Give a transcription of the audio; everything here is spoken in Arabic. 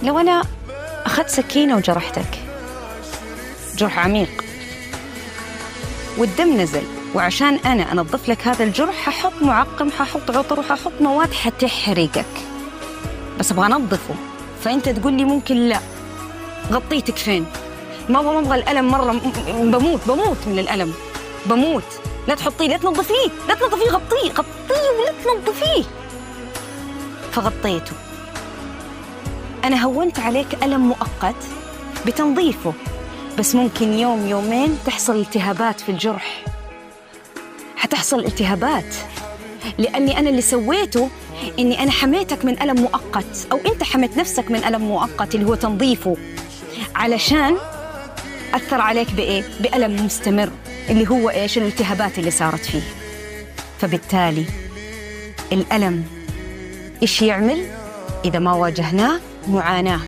لو أنا أخذت سكينة وجرحتك جرح عميق والدم نزل، وعشان أنا أنظف لك هذا الجرح ححط معقم، ححط عطر، وححط مواد حتحرقك، بس أبغى أنظفه. فأنت تقول لي ممكن لا، غطيتك فين؟ ما أبغى الألم مرة، بموت من الألم، بموت. لا تحطيه، لا تنظفيه، لا تنظفيه، غطيه ولا تنظفيه. فغطيته. أنا هونت عليك ألم مؤقت بتنظيفه، بس ممكن يوم يومين تحصل التهابات في الجرح، حتحصل التهابات، لأني أنا اللي سويته إني أنا حميتك من ألم مؤقت، أو أنت حميت نفسك من ألم مؤقت اللي هو تنظيفه، علشان أثر عليك بإيه؟ بألم مستمر اللي هو إيش؟ الالتهابات اللي صارت فيه. فبالتالي الألم إيش يعمل إذا ما واجهناه؟ معاناة.